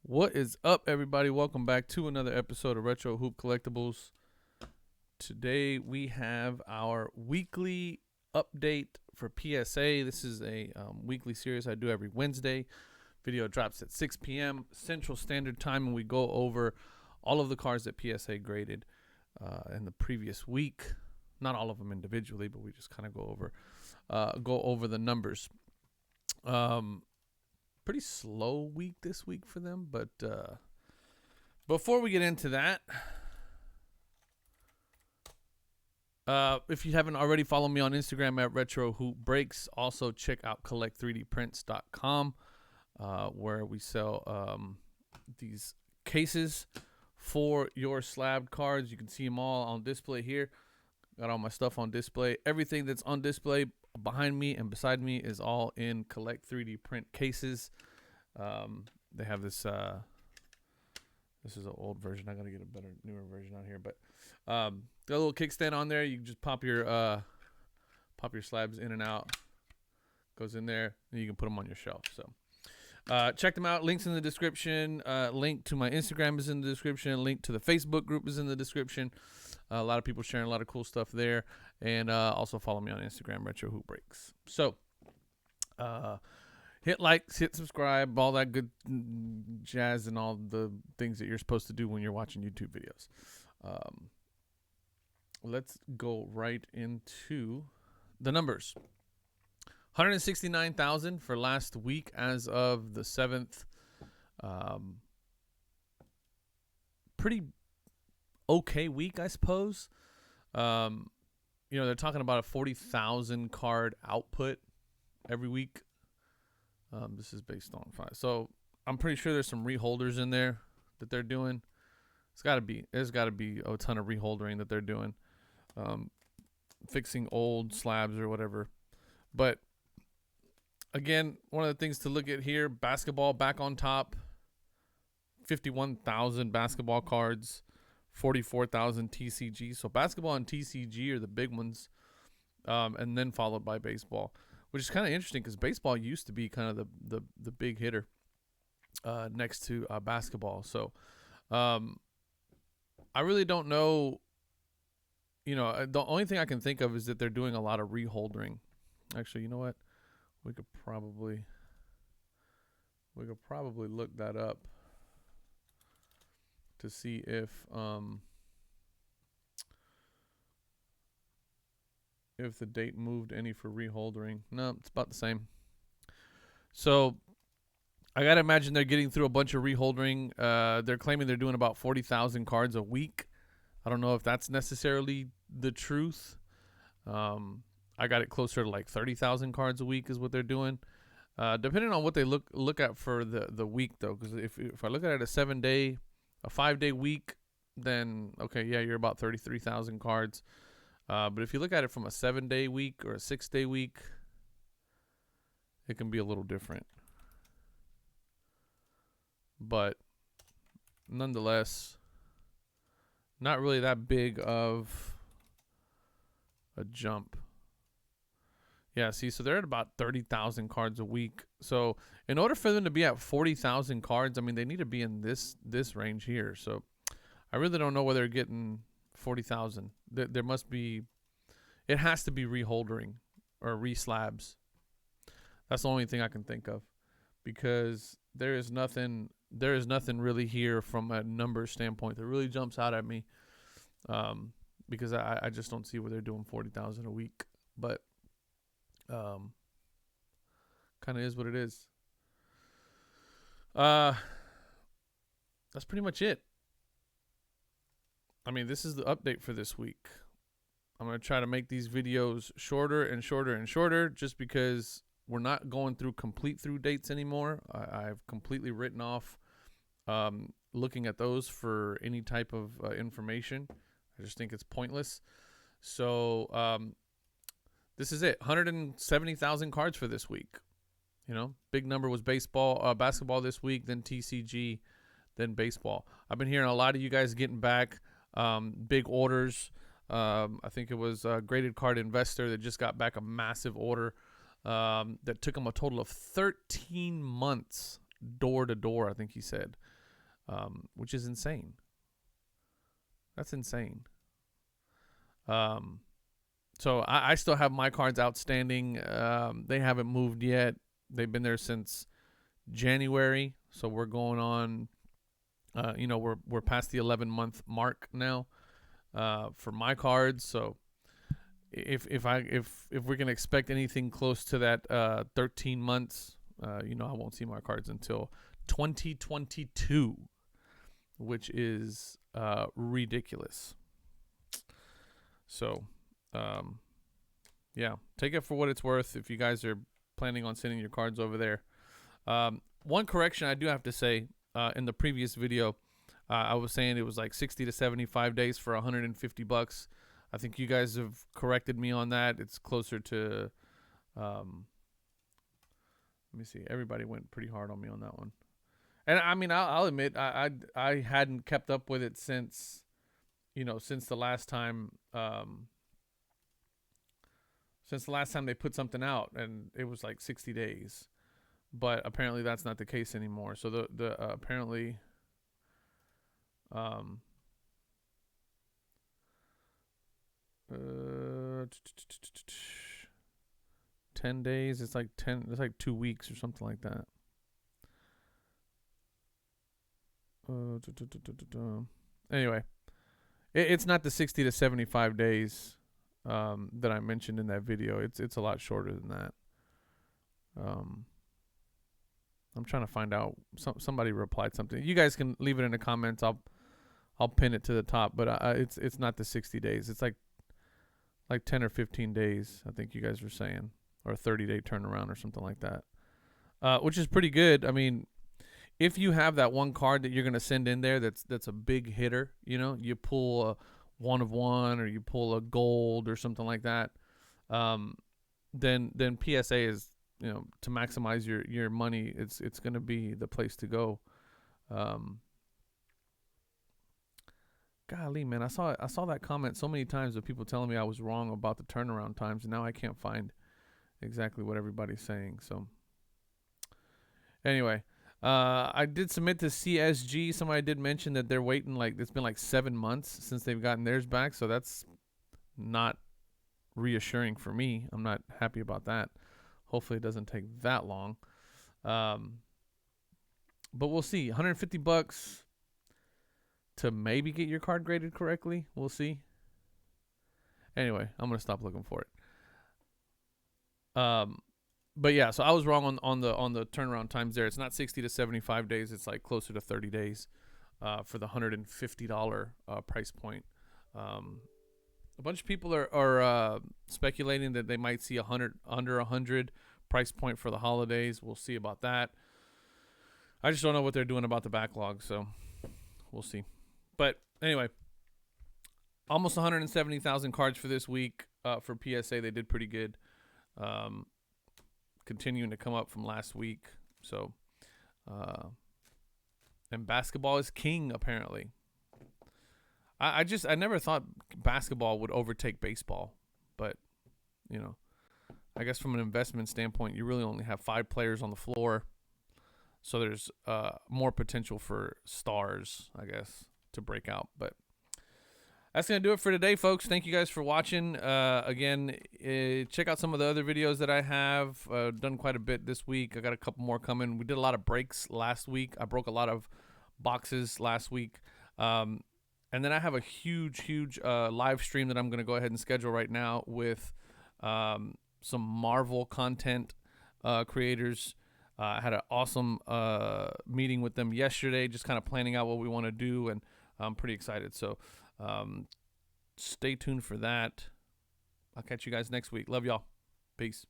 What is up, everybody? Welcome back to another episode of Retro Hoop Collectibles. Today we have our weekly update for PSA. This is a weekly series I do every Wednesday. Video drops at 6 p.m. Central Standard Time, and we go over all of the cards that PSA graded in the previous week. Not all of them individually, but we just kind of go over the numbers. Pretty slow week this week for them, but before we get into that, if you haven't already, follow me on Instagram at Retro Hoop Breaks. Also check out collect3dprints.com, where we sell these cases for your slabbed cards. You can see them all on display here. Got all my stuff on display. Everything that's on display behind me and beside me is all in Collect 3D print cases. They have this. This is an old version. I gotta get a better, newer version on here. But got a little kickstand on there. You can just pop your slabs in and out. Goes in there, and you can put them on your shelf. So check them out. Links in the description. Link to my Instagram is in the description. Link to the Facebook group is in the description. A lot of people sharing a lot of cool stuff there. And also follow me on Instagram, Retro Hoop Breaks. So hit like, hit subscribe, all that good jazz and all the things that you're supposed to do when you're watching YouTube videos. Let's go right into the numbers. 169,000 for last week as of the 7th. Pretty okay week, I suppose. They're talking about a 40,000 card output every week. This is based on 5. So I'm pretty sure there's some reholders in there that they're doing. There's got to be a ton of reholdering that they're doing, fixing old slabs or whatever. But again, one of the things to look at here: basketball back on top. 51,000 basketball cards, 44,000 TCG. So basketball and TCG are the big ones, and then followed by baseball, which is kind of interesting because baseball used to be kind of the big hitter next to basketball. So I really don't know. The only thing I can think of is that they're doing a lot of reholdering. Actually, you know what? We could probably look that up to see if the date moved any for reholdering. No, it's about the same. So I gotta imagine they're getting through a bunch of reholdering. They're claiming they're doing about 40,000 cards a week. I don't know if that's necessarily the truth. I got it closer to like 30,000 cards a week is what they're doing. Depending on what they look at for the week, though, because if I look at it a 5-day week, then okay, yeah, you're about 33,000 cards. But if you look at it from a 7-day week or a 6-day week, it can be a little different. But nonetheless, not really that big of a jump. Yeah, see, so they're at about 30,000 cards a week. So in order for them to be at 40,000 cards, I mean, they need to be in this range here. So I really don't know whether they're getting 40,000. There must be, it has to be reholdering or reslabs. That's the only thing I can think of, because there is nothing really here from a number standpoint that really jumps out at me, because I just don't see where they're doing 40,000 a week. But kind of is what it is. That's pretty much it. I mean, this is the update for this week. I'm going to try to make these videos shorter and shorter and shorter, just because we're not going through complete through dates anymore. I've completely written off looking at those for any type of information. I just think it's pointless. So this is it. 170,000 cards for this week. Big number was basketball this week, then TCG, then baseball. I've been hearing a lot of you guys getting back big orders. I think it was a Graded Card Investor that just got back a massive order that took him a total of 13 months door to door, I think he said. which is insane. That's insane. So I still have my cards outstanding. They haven't moved yet. They've been there since January, so we're going on. We're past the 11-month mark now for my cards. So if we can expect anything close to that 13 months, I won't see my cards until 2022, which is ridiculous. So, yeah, take it for what it's worth. If you guys are planning on sending your cards over there, one correction I do have to say, in the previous video, I was saying it was like 60 to 75 days for $150. I think you guys have corrected me on that. It's closer to, let me see. Everybody went pretty hard on me on that one. And I mean, I'll admit, I hadn't kept up with it since the last time, they put something out, and it was like 60 days. But apparently that's not the case anymore. So apparently, 10 days. It's like 2 weeks or something like that. Anyway, it's not the 60 to 75 days that I mentioned in that video. It's a lot shorter than that. I'm trying to find out. Somebody replied something. You guys can leave it in the comments. I'll pin it to the top. But it's not the 60 days. It's like 10 or 15 days. I think you guys were saying, or a 30-day turnaround or something like that, which is pretty good. I mean, if you have that one card that you're gonna send in there, that's a big hitter. You pull a 1 of 1, or you pull a gold or something like that. Then PSA is, to maximize your money, it's going to be the place to go. Golly, man, I saw that comment so many times of people telling me I was wrong about the turnaround times, and now I can't find exactly what everybody's saying. So anyway, I did submit to CSG. Somebody did mention that they're waiting, it's been 7 months since they've gotten theirs back, so that's not reassuring for me. I'm not happy about that. Hopefully it doesn't take that long. But we'll see. $150 to maybe get your card graded correctly. We'll see. Anyway, I'm gonna stop looking for it. But yeah, so I was wrong on the turnaround times there. It's not 60 to 75 days. It's like closer to 30 days for the $150 price point. A bunch of people are speculating that they might see under 100 price point for the holidays. We'll see about that. I just don't know what they're doing about the backlog, so we'll see. But anyway, almost 170,000 cards for this week for PSA. They did pretty good. Continuing to come up from last week. So, and basketball is king, apparently. I never thought basketball would overtake baseball, but I guess from an investment standpoint, you really only have 5 players on the floor, so there's more potential for stars, I guess, to break out. But that's gonna do it for today, folks. Thank you guys for watching. Again, check out some of the other videos that I have done quite a bit this week. I got a couple more coming. We did a lot of breaks last week. I broke a lot of boxes last week. And then I have a huge live stream that I'm going to go ahead and schedule right now with some Marvel content creators. I had an awesome meeting with them yesterday, just kind of planning out what we want to do, and I'm pretty excited. So stay tuned for that. I'll catch you guys next week. Love y'all. Peace.